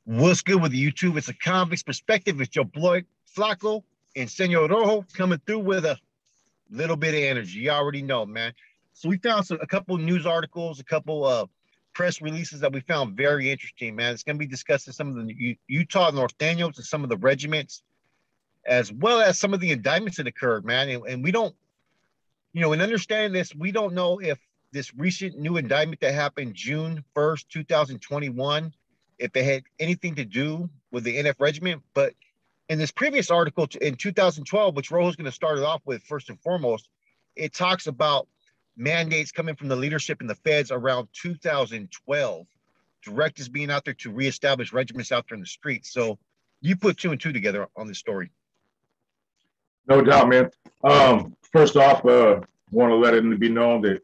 What's good with YouTube? It's a convict's perspective. It's your boy Flaco and Senor Rojo coming through with a little bit of energy. You already know, man. So we found a couple news articles, a couple press releases that we found very interesting, man. It's going to be discussing some of the Utah Norteños and some of the regiments, as well as some of the indictments that occurred, man. And we don't, in understanding this, we don't know if this recent new indictment that happened June 1st, 2021, if it had anything to do with the NF regiment. But in this previous article in 2012, which Rojo's going to start it off with first and foremost, it talks about mandates coming from the leadership in the feds around 2012, directives being out there to reestablish regiments out there in the streets. So you put two and two together on this story. No doubt, man. First off, want to let it be known that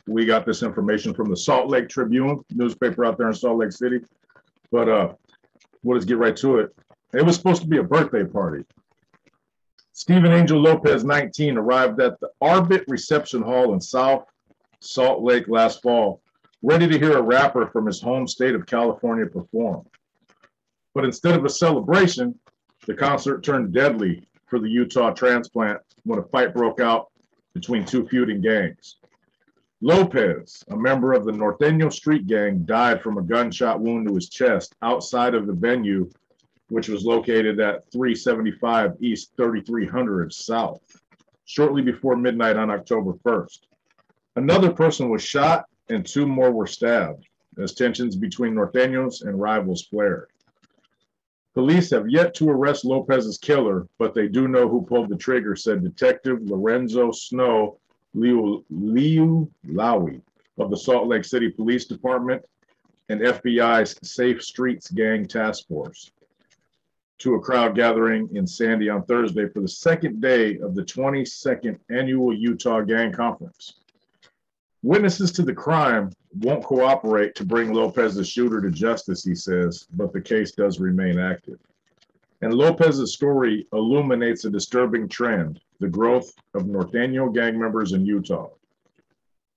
we got this information from the Salt Lake Tribune newspaper out there in Salt Lake City. But we'll just get right to it. It was supposed to be a birthday party. Stephen Angel Lopez, 19, arrived at the Arbit Reception Hall in South Salt Lake last fall, ready to hear a rapper from his home state of California perform. But instead of a celebration, the concert turned deadly for the Utah transplant when a fight broke out between two feuding gangs. Lopez, a member of the Norteño street gang, died from a gunshot wound to his chest outside of the venue, which was located at 375 East 3300 South, shortly before midnight on October 1st. Another person was shot and two more were stabbed as tensions between Norteños and rivals flared. Police have yet to arrest Lopez's killer, but they do know who pulled the trigger, said Detective Lorenzo Snow Liu Lawi of the Salt Lake City Police Department and FBI's Safe Streets Gang Task Force, to a crowd gathering in Sandy on Thursday for the second day of the 22nd annual Utah Gang Conference. Witnesses to the crime won't cooperate to bring Lopez's shooter to justice, he says, but the case does remain active. And Lopez's story illuminates a disturbing trend: the growth of Norteño gang members in Utah.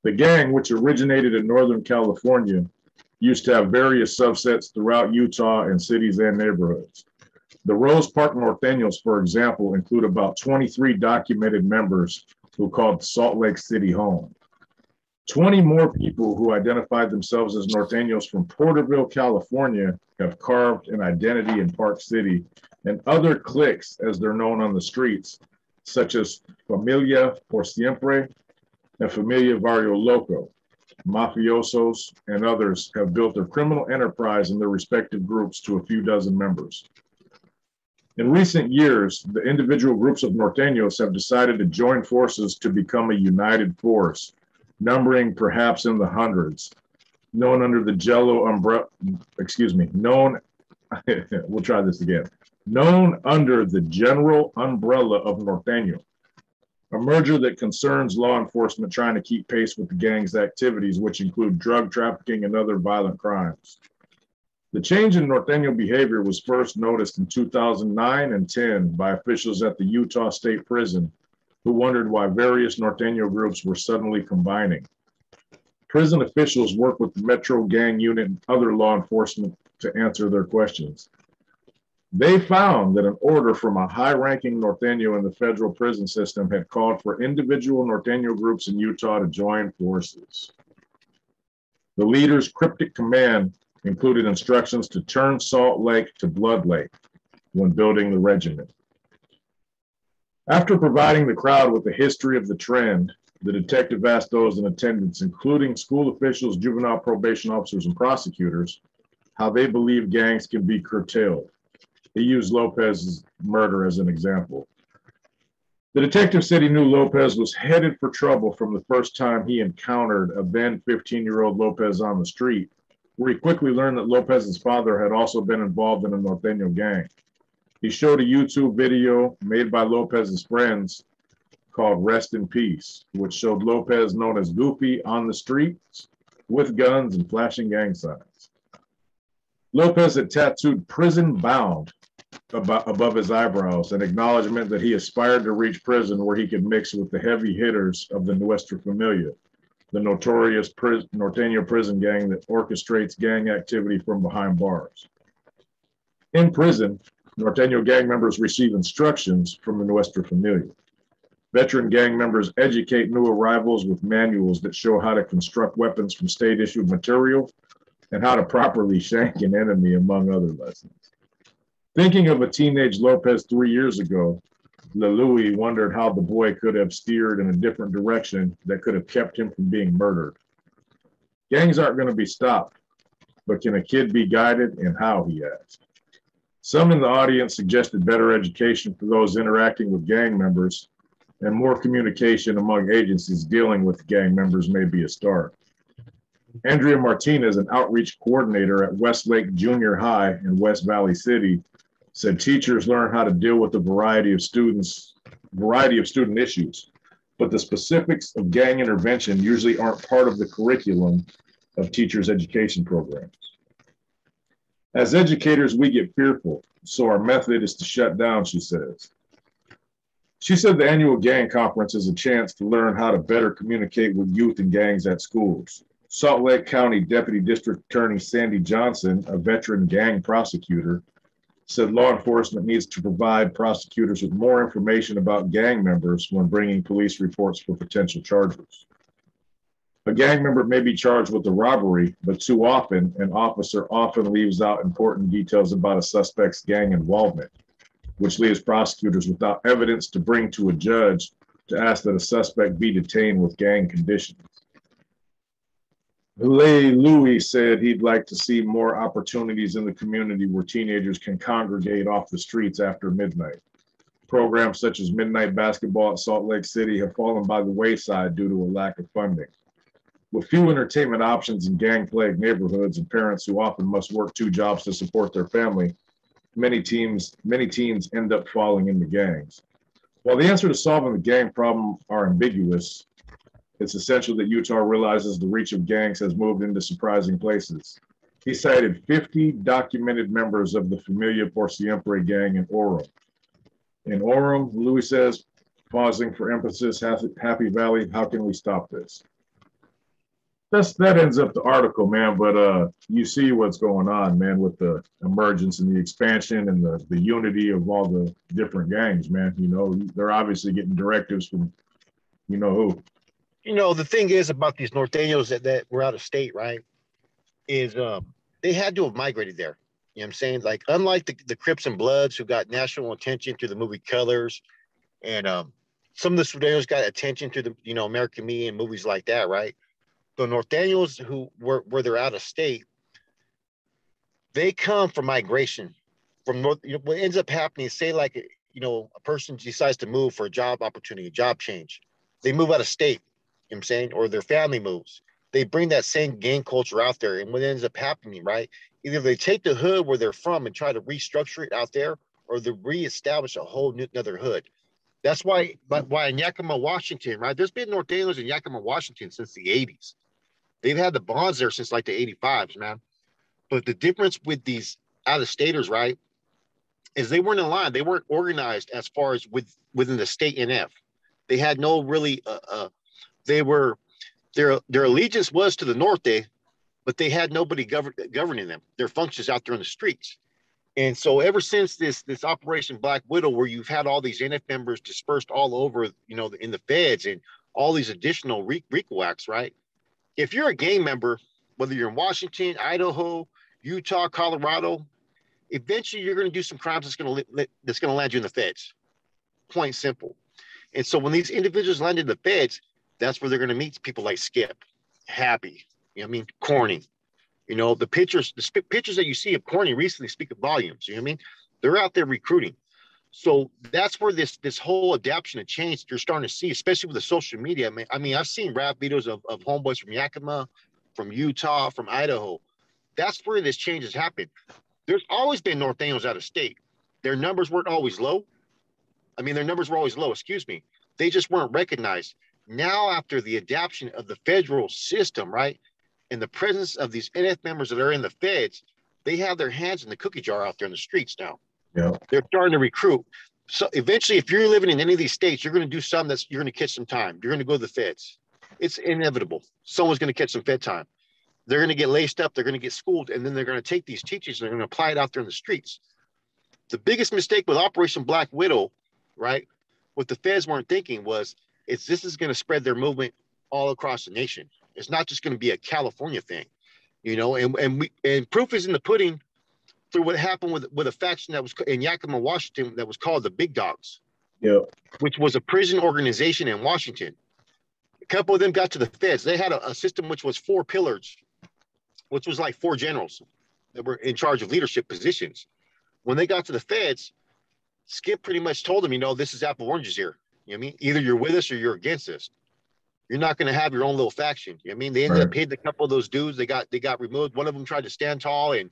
The gang, which originated in Northern California, used to have various subsets throughout Utah in cities and neighborhoods. The Rose Park Norteños, for example, include about 23 documented members who called Salt Lake City home. 20 more people who identified themselves as Norteños from Porterville, California, have carved an identity in Park City, and other cliques, as they're known on the streets, such as Familia por Siempre and Familia Barrio Loco, mafiosos, and others have built their criminal enterprise in their respective groups to a few dozen members. In recent years, the individual groups of Norteños have decided to join forces to become a united force, numbering perhaps in the hundreds, known under the known under the general umbrella of Norteño, a merger that concerns law enforcement trying to keep pace with the gang's activities, which include drug trafficking and other violent crimes. The change in Norteño behavior was first noticed in 2009 and 10 by officials at the Utah State Prison, who wondered why various Norteño groups were suddenly combining. Prison officials work with the Metro Gang Unit and other law enforcement to answer their questions. They found that an order from a high-ranking Norteño in the federal prison system had called for individual Norteño groups in Utah to join forces. The leader's cryptic command included instructions to turn Salt Lake to Blood Lake when building the regiment. After providing the crowd with a history of the trend, the detective asked those in attendance, including school officials, juvenile probation officers, and prosecutors, how they believe gangs can be curtailed. He used Lopez's murder as an example. The detective said he knew Lopez was headed for trouble from the first time he encountered a then 15-year-old Lopez on the street, where he quickly learned that Lopez's father had also been involved in a Norteño gang. He showed a YouTube video made by Lopez's friends called Rest in Peace, which showed Lopez known as Goofy on the streets with guns and flashing gang signs. Lopez had tattooed "prison bound" above his eyebrows, an acknowledgement that he aspired to reach prison where he could mix with the heavy hitters of the Nuestra Familia, the notorious Norteño prison gang that orchestrates gang activity from behind bars. In prison, Norteño gang members receive instructions from the Nuestra Familia. Veteran gang members educate new arrivals with manuals that show how to construct weapons from state-issued material and how to properly shank an enemy, among other lessons. Thinking of a teenage Lopez 3 years ago, Louis wondered how the boy could have steered in a different direction that could have kept him from being murdered. Gangs aren't going to be stopped, but can a kid be guided, and how, he asked. Some in the audience suggested better education for those interacting with gang members, and more communication among agencies dealing with gang members may be a start. Andrea Martinez, an outreach coordinator at Westlake Junior High in West Valley City, said teachers learn how to deal with a variety of student issues, but the specifics of gang intervention usually aren't part of the curriculum of teachers' education programs. As educators, we get fearful, so our method is to shut down, she says. She said the annual gang conference is a chance to learn how to better communicate with youth and gangs at schools. Salt Lake County Deputy District Attorney Sandy Johnson, a veteran gang prosecutor, said law enforcement needs to provide prosecutors with more information about gang members when bringing police reports for potential charges. A gang member may be charged with a robbery, but too often, an officer often leaves out important details about a suspect's gang involvement, which leaves prosecutors without evidence to bring to a judge to ask that a suspect be detained with gang conditions. Louis said he'd like to see more opportunities in the community where teenagers can congregate off the streets after midnight. Programs such as midnight basketball at Salt Lake City have fallen by the wayside due to a lack of funding. With few entertainment options in gang-plagued neighborhoods and parents who often must work 2 jobs to support their family, many teens end up falling into gangs. While the answer to solving the gang problem are ambiguous, it's essential that Utah realizes the reach of gangs has moved into surprising places. He cited 50 documented members of the Familia por Siempre gang in Orem. In Orem, Louis says, pausing for emphasis, Happy Valley, how can we stop this? That ends up the article, man, but you see what's going on, man, with the emergence and the expansion and the unity of all the different gangs, man. You know, they're obviously getting directives from you know who. You know, the thing is about these Norteños that were out of state, right, is they had to have migrated there. You know what I'm saying? Like, unlike the Crips and Bloods who got national attention through the movie Colors, and some of the Norteños got attention through the, American Me and movies like that, right? The Norteños who where they're out of state, they come from migration from North. What ends up happening is, say, like, a person decides to move for a job opportunity, a job change. They move out of state, you know what I'm saying, or their family moves. They bring that same gang culture out there. And what ends up happening, right? Either they take the hood where they're from and try to restructure it out there, or they reestablish a whole another hood. That's why in Yakima, Washington, right? There's been Norteños in Yakima, Washington since the 80s. They've had the bonds there since like the 85s, man. But the difference with these out-of-staters, right, is they weren't in line. They weren't organized as far as within the state NF. They had no really, their allegiance was to the Norte, but they had nobody governing them. Their functions out there in the streets. And so ever since this Operation Black Widow, where you've had all these NF members dispersed all over, in the feds and all these additional RICO acts, right? If you're a gang member, whether you're in Washington, Idaho, Utah, Colorado, eventually you're going to do some crimes that's going to land you in the feds. Plain simple. And so when these individuals land in the feds, that's where they're going to meet people like Skip, Happy, Corny. The pictures that you see of Corny recently speak of volumes. You know what I mean? They're out there recruiting. So that's where this whole adaptation and change you're starting to see, especially with the social media. I've seen rap videos of homeboys from Yakima, from Utah, from Idaho. That's where this change has happened. There's always been Norteños out of state. Their numbers weren't always low. Their numbers were always low, excuse me. They just weren't recognized. Now, after the adoption of the federal system, right, and the presence of these NF members that are in the feds, they have their hands in the cookie jar out there in the streets now. Yeah. They're starting to recruit. So eventually, if you're living in any of these states, you're going to do something you're going to catch some time. You're going to go to the feds. It's inevitable. Someone's going to catch some fed time. They're going to get laced up. They're going to get schooled. And then they're going to take these teachings and they're going to apply it out there in the streets. The biggest mistake with Operation Black Widow, right? What the feds weren't thinking was, this is going to spread their movement all across the nation. It's not just going to be a California thing, and proof is in the pudding through what happened with a faction that was in Yakima, Washington, that was called the Big Dogs, which was a prison organization in Washington. A couple of them got to the feds. They had a system which was 4 pillars, which was like 4 generals that were in charge of leadership positions. When they got to the feds, Skip pretty much told them, this is apple oranges here. You know what I mean? Either you're with us or you're against us. You're not going to have your own little faction. You know what I mean? They ended up hitting a couple of those dudes. They got removed. One of them tried to stand tall, and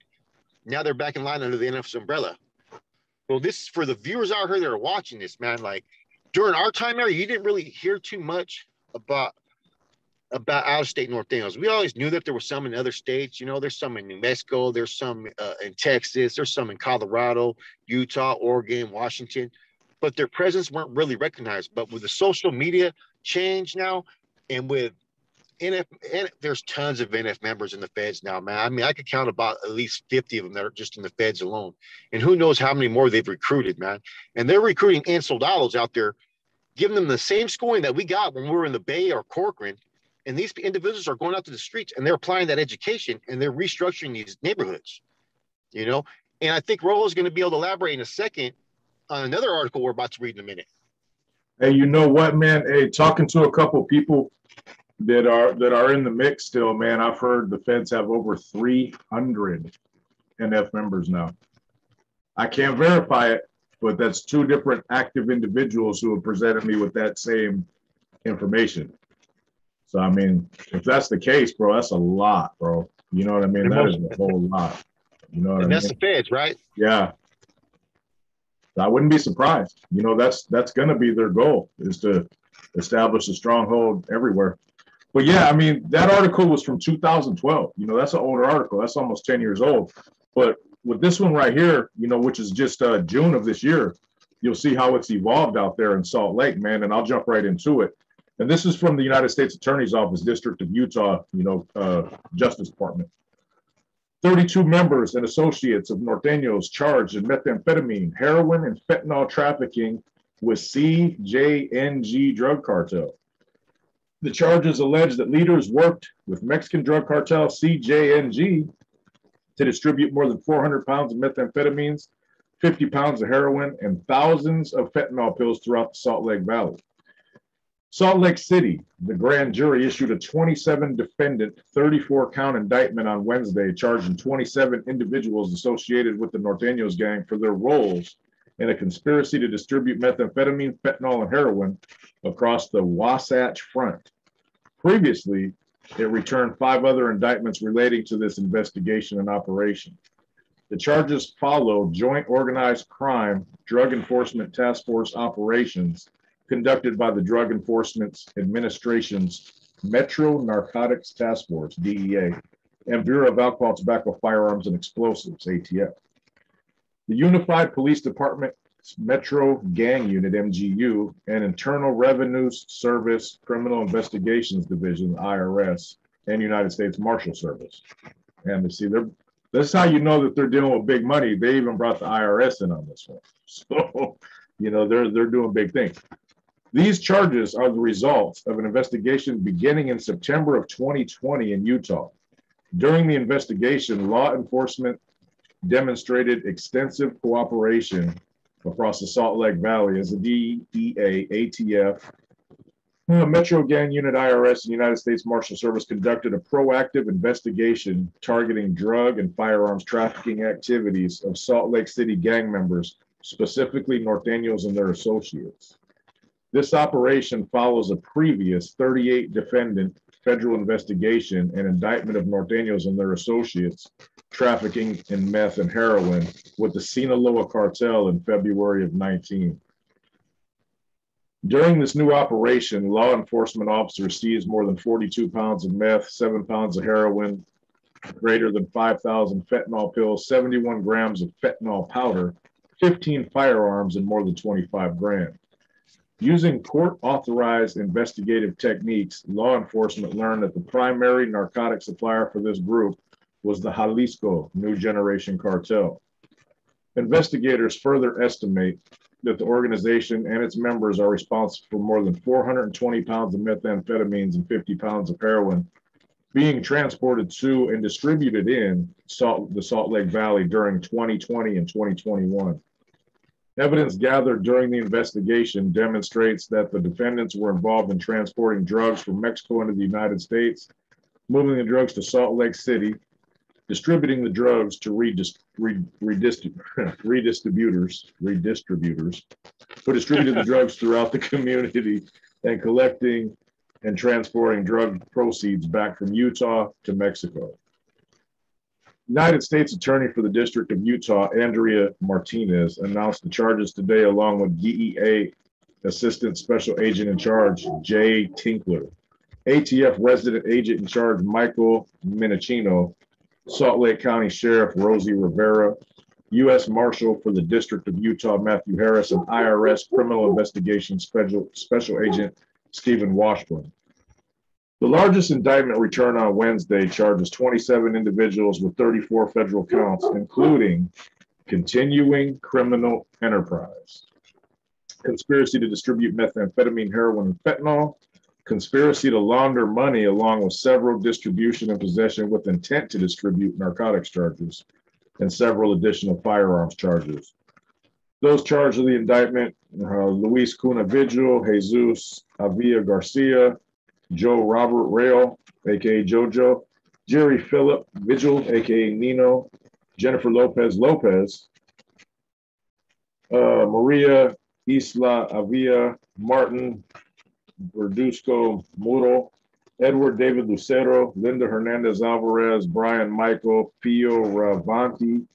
now they're back in line under the NF's umbrella. Well, this is for the viewers out here that are watching this, man. Like, during our time era, you didn't really hear too much about out-of-state Norteños. We always knew that there were some in other states. There's some in New Mexico. There's some in Texas. There's some in Colorado, Utah, Oregon, Washington. But their presence weren't really recognized. But with the social media change now, and with NF, there's tons of NF members in the feds now, man. I mean, I could count about at least 50 of them that are just in the feds alone. And who knows how many more they've recruited, man. And they're recruiting soldados out there, giving them the same schooling that we got when we were in the Bay or Corcoran. And these individuals are going out to the streets and they're applying that education and they're restructuring these neighborhoods, And I think Rolo is going to be able to elaborate in a second on another article we're about to read in a minute. Hey, you know what, man? Hey, talking to a couple of people that are in the mix still, man, I've heard the feds have over 300 NF members now. I can't verify it, but that's 2 different active individuals who have presented me with that same information. So, I mean, if that's the case, bro, that's a lot, bro. You know what I mean? That is a whole lot. You know what I mean? And that's the feds, right? Yeah. I wouldn't be surprised. That's going to be their goal, is to establish a stronghold everywhere. But yeah, I mean, that article was from 2012. That's an older article. That's almost 10 years old. But with this one right here, which is just June of this year, you'll see how it's evolved out there in Salt Lake, man. And I'll jump right into it. And this is from the United States Attorney's Office, District of Utah, Justice Department. 32 members and associates of Norteños charged in methamphetamine, heroin, and fentanyl trafficking with CJNG drug cartel. The charges allege that leaders worked with Mexican drug cartel CJNG to distribute more than 400 pounds of methamphetamines, 50 pounds of heroin, and thousands of fentanyl pills throughout the Salt Lake Valley. Salt Lake City, the grand jury issued a 27-defendant, 34-count indictment on Wednesday, charging 27 individuals associated with the Norteños gang for their roles in a conspiracy to distribute methamphetamine, fentanyl, and heroin across the Wasatch Front. Previously, it returned 5 other indictments relating to this investigation and operation. The charges follow joint organized crime drug enforcement task force operations conducted by the Drug Enforcement Administration's Metro Narcotics Task Force, DEA, and Bureau of Alcohol, Tobacco, Firearms, and Explosives, ATF. The Unified Police Department's Metro Gang Unit, MGU, and Internal Revenue Service Criminal Investigations Division, IRS, and United States Marshal Service. And see, this is how you know that they're dealing with big money. They even brought the IRS in on this one. So, they're doing big things. These charges are the results of an investigation beginning in September of 2020 in Utah. During the investigation, law enforcement demonstrated extensive cooperation across the Salt Lake Valley as the DEA, ATF, Metro Gang Unit, IRS, and United States Marshal Service conducted a proactive investigation targeting drug and firearms trafficking activities of Salt Lake City gang members, specifically Norteños and their associates. This operation follows a previous 38-defendant federal investigation and indictment of Norteños and their associates trafficking in meth and heroin with the Sinaloa cartel in February of 19. During this new operation, law enforcement officers seized more than 42 pounds of meth, 7 pounds of heroin, greater than 5,000 fentanyl pills, 71 grams of fentanyl powder, 15 firearms, and more than 25 grand. Using court-authorized investigative techniques, law enforcement learned that the primary narcotic supplier for this group was the Jalisco New Generation Cartel. Investigators further estimate that the organization and its members are responsible for more than 420 pounds of methamphetamines and 50 pounds of heroin being transported to and distributed in the Salt Lake Valley during 2020 and 2021. Evidence gathered during the investigation demonstrates that the defendants were involved in transporting drugs from Mexico into the United States, moving the drugs to Salt Lake City, distributing the drugs to redistributors, who distributed the drugs throughout the community, and collecting and transporting drug proceeds back from Utah to Mexico. United States Attorney for the District of Utah, Andrea Martinez, announced the charges today along with DEA Assistant Special Agent in Charge, Jay Tinkler, ATF Resident Agent in Charge, Michael Minicino, Salt Lake County Sheriff, Rosie Rivera, U.S. Marshal for the District of Utah, Matthew Harris, and IRS Criminal Investigations Special Agent, Stephen Washburn. The largest indictment returned on Wednesday charges 27 individuals with 34 federal counts, including continuing criminal enterprise, conspiracy to distribute methamphetamine, heroin, and fentanyl, conspiracy to launder money, along with several distribution and possession with intent to distribute narcotics charges, and several additional firearms charges. Those charged in the indictment, Luis Cuna Vigil, Jesus Avila Garcia, Joe Robert Rail, aka Jojo, Jerry Philip Vigil, aka Nino, Jennifer Lopez, Maria Isla Avila, Martin Verduzco Muro, Edward David Lucero, Linda Hernandez Alvarez, Brian Michael Pio Ravanti,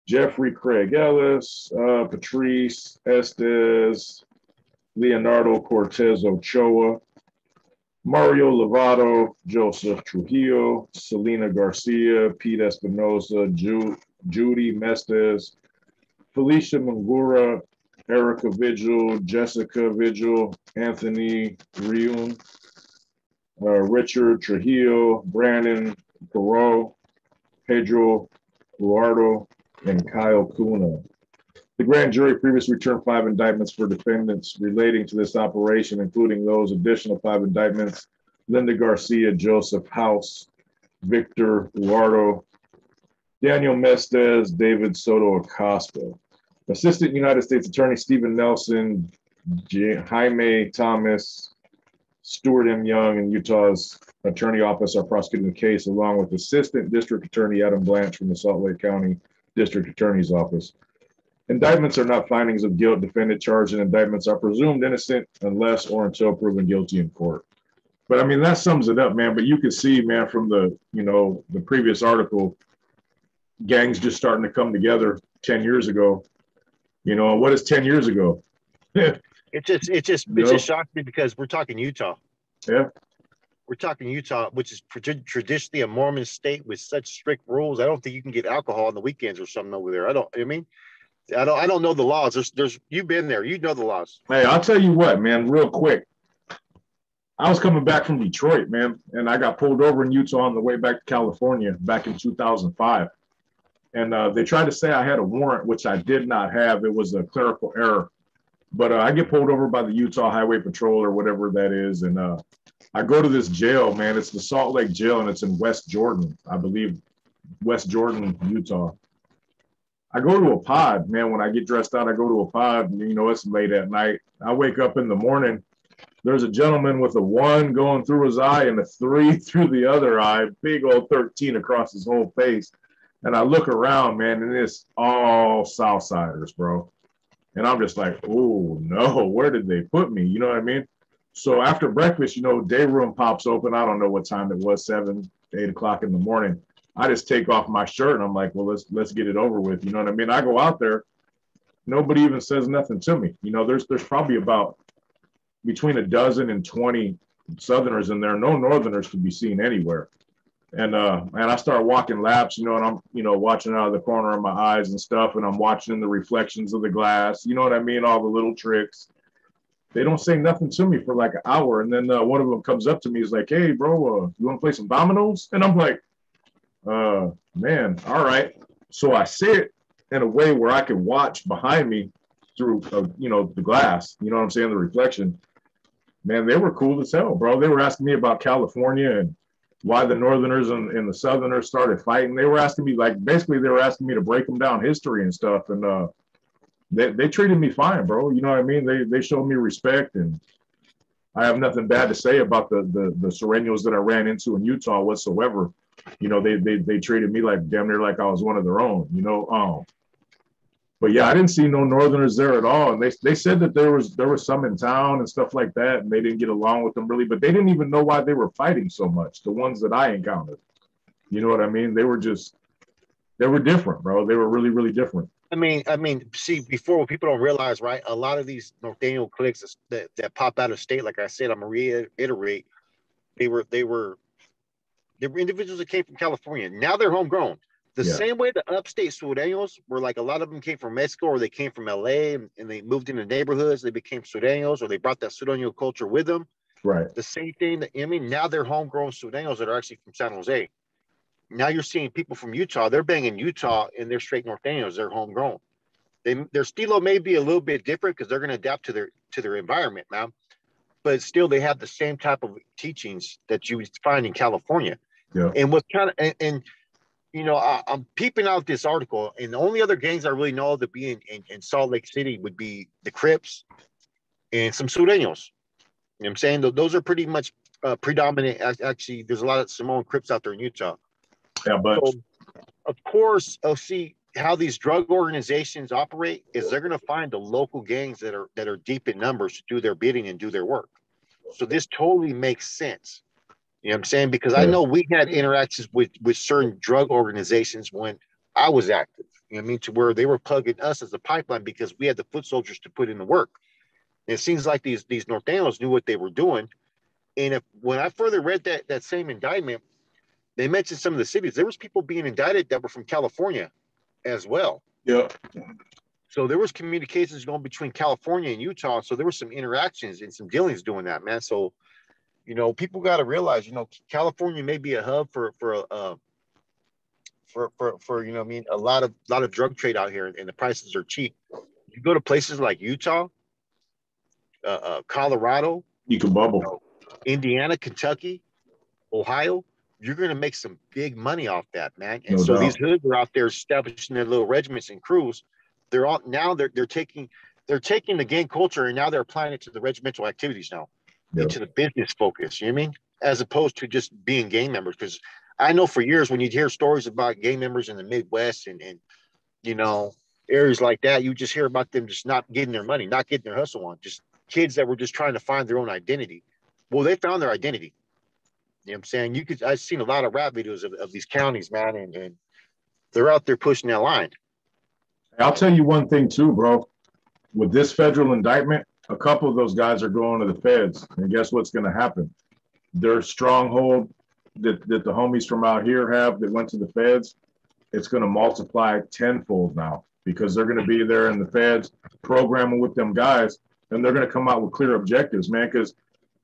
Jeffrey Craig Ellis, Patrice Estes, Leonardo Cortez Ochoa, Mario Lovato, Joseph Trujillo, Selena Garcia, Pete Espinosa, Judy Mestes, Felicia Mangura, Erica Vigil, Jessica Vigil, Anthony Riun, Richard Trujillo, Brandon Perot, Pedro Eduardo, and Kyle Cuna. The grand jury previously returned 5 indictments for defendants relating to this operation, including those additional 5 indictments: Linda Garcia, Joseph House, Victor Eduardo, Daniel Mestes, David Soto Acosta. Assistant United States Attorney Stephen Nelson, Jaime Thomas, Stuart M. Young, and Utah's Attorney Office are prosecuting the case, along with Assistant District Attorney Adam Blanche from the Salt Lake County District Attorney's Office. Indictments are not findings of guilt. Defendant charged in indictments are presumed innocent unless or until proven guilty in court. But I mean, that sums it up, man. But you can see, man, from the previous article, gangs just starting to come together 10 years ago. What is 10 years ago? It just shocked me because we're talking Utah. Yeah. We're talking Utah, which is traditionally a Mormon state with such strict rules. I don't think you can get alcohol on the weekends or something over there. I don't know the laws. There's you've been there. You know the laws. Hey, I'll tell you what, man, real quick. I was coming back from Detroit, man, and I got pulled over in Utah on the way back to California back in 2005. And they tried to say I had a warrant, which I did not have. It was a clerical error. But I get pulled over by the Utah Highway Patrol or whatever that is. And I go to this jail, man. It's the Salt Lake Jail, and it's in West Jordan, I believe, West Jordan, Utah. I go to a pod, man. When I get dressed out, I go to a pod. It's late at night. I wake up in the morning. There's a gentleman with a 1 going through his eye and a 3 through the other eye, big old 13 across his whole face. And I look around, man, and it's all Southsiders, bro. And I'm just like, oh, no, where did they put me? You know what I mean? So after breakfast, day room pops open. I don't know what time it was, 7, 8 o'clock in the morning. I just take off my shirt and I'm like, well, let's get it over with. You know what I mean? I go out there. Nobody even says nothing to me. There's probably about between a dozen and 20 Southerners in there. No Northerners could be seen anywhere. And I start walking laps, and I'm, watching out of the corner of my eyes and stuff. And I'm watching the reflections of the glass. You know what I mean? All the little tricks. They don't say nothing to me for like an hour. And then one of them comes up to me. He's like, hey, bro, you want to play some dominoes? And I'm like, man, all right. So I sit in a way where I could watch behind me through, you know, the glass, you know what I'm saying, the reflection. Man, they were cool as hell, bro. They were asking me about California and why the Northerners and the Southerners started fighting. They were asking me, like, basically they were asking me to break them down history and stuff. And they treated me fine, bro. You know what I mean? They showed me respect, and I have nothing bad to say about the Sureños that I ran into in Utah whatsoever. You know, they treated me like damn near like I was one of their own, you know. But yeah, I didn't see no Northerners there at all. And they said that there was some in town and stuff like that, and they didn't get along with them really, but they didn't even know why they were fighting so much, the ones that I encountered. You know what I mean? They were different, bro. They were really, really different. I mean, see, before, what people don't realize, right? A lot of these Norteño cliques that pop out of state, like I said, I'm gonna reiterate, they were individuals that came from California. Now they're homegrown. The same way the upstate Sureños were, like, a lot of them came from Mexico, or they came from LA, and they moved into neighborhoods, they became Sureños, or they brought that Sureño culture with them. Right. The same thing, I mean, now they're homegrown Sureños that are actually from San Jose. Now you're seeing people from Utah, they're banging Utah, and they're straight Norteños, they're homegrown. Their stilo may be a little bit different because they're going to adapt to their environment, man. But still, they have the same type of teachings that you would find in California. Yeah. And what's kind of, and you know, I'm peeping out this article, and the only other gangs I really know that be in Salt Lake City would be the Crips and some Sureños. You know what I'm saying? Those are pretty much predominant. Actually, there's a lot of Samoan Crips out there in Utah. Yeah, but so, of course, see how these drug organizations operate is they're going to find the local gangs that are deep in numbers to do their bidding and do their work. So this totally makes sense. You know what I'm saying? Because I know we had interactions with certain drug organizations when I was active. You know what I mean? To where they were plugging us as a pipeline because we had the foot soldiers to put in the work. And it seems like these Norteños knew what they were doing. And when I further read that same indictment, they mentioned some of the cities. There was people being indicted that were from California as well. Yeah. So there was communications going between California and Utah. So there were some interactions and some dealings doing that, man. So, you know, people got to realize, you know, California may be a hub for you know what I mean, a lot of drug trade out here, and the prices are cheap. You go to places like Utah, Colorado, you can bubble. You know, Indiana, Kentucky, Ohio, you're going to make some big money off that, man. And no doubt. These hoods are out there establishing their little regiments and crews. They're taking the gang culture, and now they're applying it to the regimental activities now, into the business focus. You know what I mean? As opposed to just being gang members. Because I know for years when you'd hear stories about gang members in the Midwest and you know, areas like that, you just hear about them just not getting their money, not getting their hustle on, just kids that were just trying to find their own identity. Well, they found their identity. You know what I'm saying? I've seen a lot of rap videos of these counties, man, and they're out there pushing that line. I'll tell you one thing too, bro. With this federal indictment, a couple of those guys are going to the feds, and guess what's going to happen? Their stronghold that the homies from out here have that went to the feds, it's going to multiply tenfold now because they're going to be there in the feds programming with them guys, and they're going to come out with clear objectives, man, because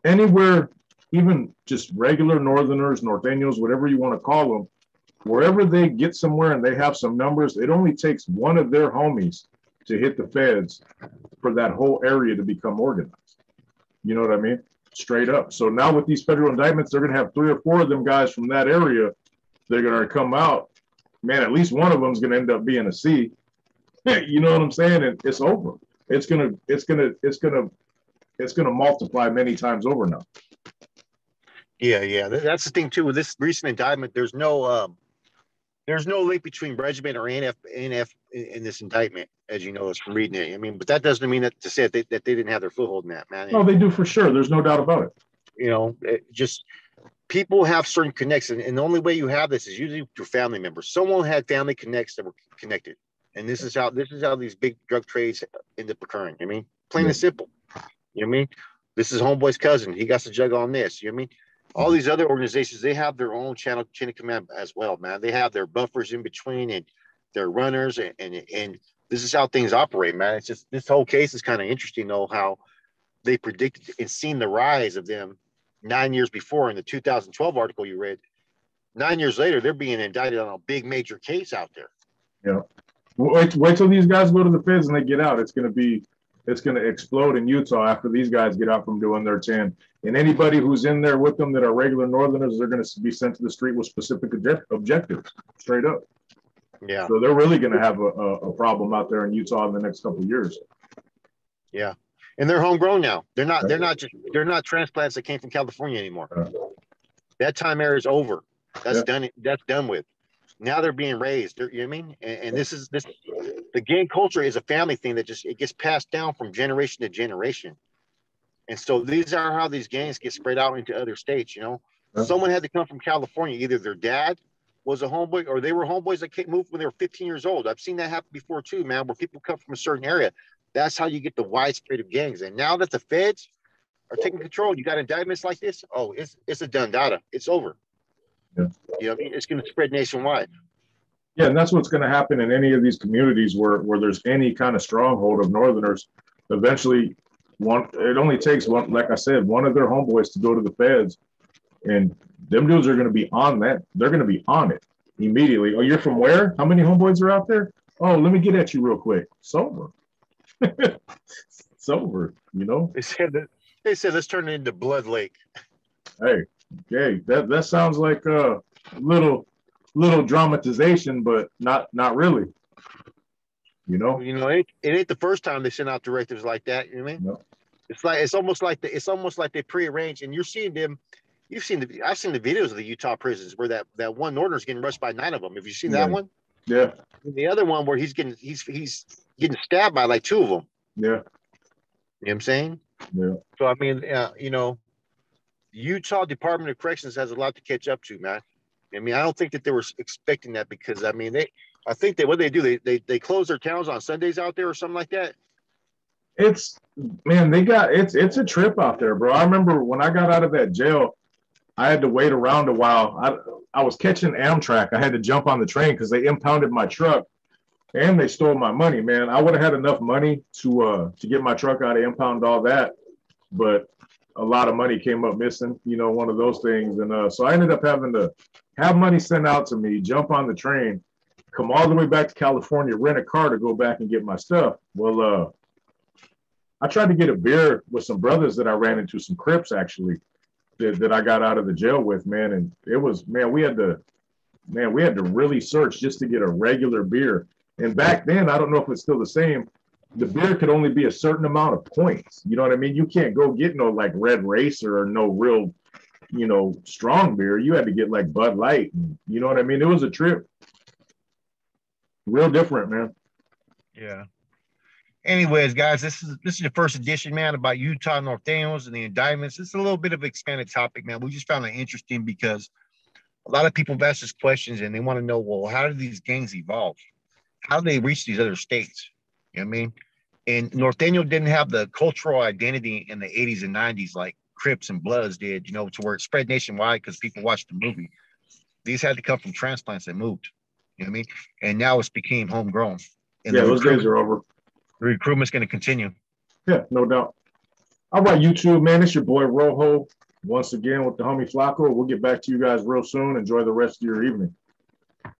anywhere, even just regular Northerners, Norteños, whatever you want to call them, wherever they get somewhere and they have some numbers, it only takes one of their homies to hit the feds for that whole area to become organized. You know what I mean? Straight up. So now with these federal indictments, they're going to have 3 or 4 of them guys from that area. They're going to come out. Man, at least one of them is going to end up being a C. You know what I'm saying? And it's over. It's going to multiply many times over now. Yeah. That's the thing too with this recent indictment. There's no link between regiment or NF in this indictment, as you know, from reading it. I mean, but that doesn't mean that to say that they didn't have their foothold in that, man. No, they do for sure. There's no doubt about it. You know, just people have certain connections, and the only way you have this is usually through family members. Someone had family connects that were connected, and this is how these big drug trades end up occurring. I mean, plain and simple. You know what I mean? This is homeboy's cousin. He got to jug on this. You know what I mean? All these other organizations, they have their own chain of command as well, man. They have their buffers in between and their runners, and this is how things operate, man. It's just this whole case is kind of interesting, though, how they predicted and seen the rise of them 9 years before in the 2012 article you read. 9 years later, they're being indicted on a big major case out there. Yeah. Wait till these guys go to the feds and they get out. It's going to explode in Utah after these guys get out from doing their 10. And anybody who's in there with them that are regular Northerners, they're going to be sent to the street with specific objectives, straight up. Yeah. So they're really going to have a problem out there in Utah in the next couple of years. Yeah. And they're homegrown now. They're not transplants that came from California anymore. That time era is over. That's done. That's done with. Now they're being raised. You know what I mean? And this the gang culture is a family thing that it gets passed down from generation to generation. And so these are how these gangs get spread out into other states. You know, someone had to come from California. Either their dad was a homeboy or they were homeboys that moved when they were 15 years old. I've seen that happen before too, man, where people come from a certain area. That's how you get the widespread of gangs. And now that the feds are taking control, you got indictments like this. Oh, it's a done data. It's over. Yeah. You know, it's going to spread nationwide. Yeah, and that's what's going to happen in any of these communities where there's any kind of stronghold of Northerners. Eventually, it only takes one, like I said, one of their homeboys to go to the feds, and them dudes are going to be on that. They're going to be on it immediately. Oh, you're from where? How many homeboys are out there? Oh, let me get at you real quick. It's over. It's over. You know. They said let's turn it into Blood Lake. Hey, that sounds like a little dramatization, but not really. You know, it ain't the first time they sent out directors like that. You know what I mean? No. It's almost like they prearranged, and you're seeing them. I've seen the videos of the Utah prisons where that one Northerner's getting rushed by 9 of them. Have you seen that one? Yeah. And the other one where he's getting stabbed by like 2 of them. Yeah. You know what I'm saying? Yeah. So I mean, Utah Department of Corrections has a lot to catch up to, man. I mean, I don't think that they were expecting that because I mean, what they do, they close their towns on Sundays out there or something like that. It's a trip out there, bro. I remember when I got out of that jail, I had to wait around a while. I was catching Amtrak. I had to jump on the train because they impounded my truck and they stole my money, man. I would have had enough money to get my truck out of impound, all that, but a lot of money came up missing, one of those things. And so I ended up having to have money sent out to me, jump on the train, come all the way back to California, rent a car to go back and get my stuff. Well, I tried to get a beer with some brothers that I ran into, some Crips actually, that I got out of the jail with, man. And it was, we had to really search just to get a regular beer. And back then, I don't know if it's still the same, the beer could only be a certain amount of points. You know what I mean? You can't go get no like Red Racer or no real, strong beer. You had to get like Bud Light. And, you know what I mean? It was a trip. Real different, man. Yeah. Anyways, guys, this is the first edition, man, about Utah Norteños and the indictments. It's a little bit of an expanded topic, man. We just found it interesting because a lot of people have asked us questions and they want to know, well, how do these gangs evolve? How do they reach these other states? You know what I mean? And Norteño didn't have the cultural identity in the 80s and 90s like Crips and Bloods did, to where it spread nationwide because people watched the movie. These had to come from transplants that moved. You know what I mean? And now it's became homegrown. And those days are over. The recruitment's going to continue. Yeah, no doubt. All right, YouTube, man. It's your boy Rojo once again with the homie Flacco. We'll get back to you guys real soon. Enjoy the rest of your evening.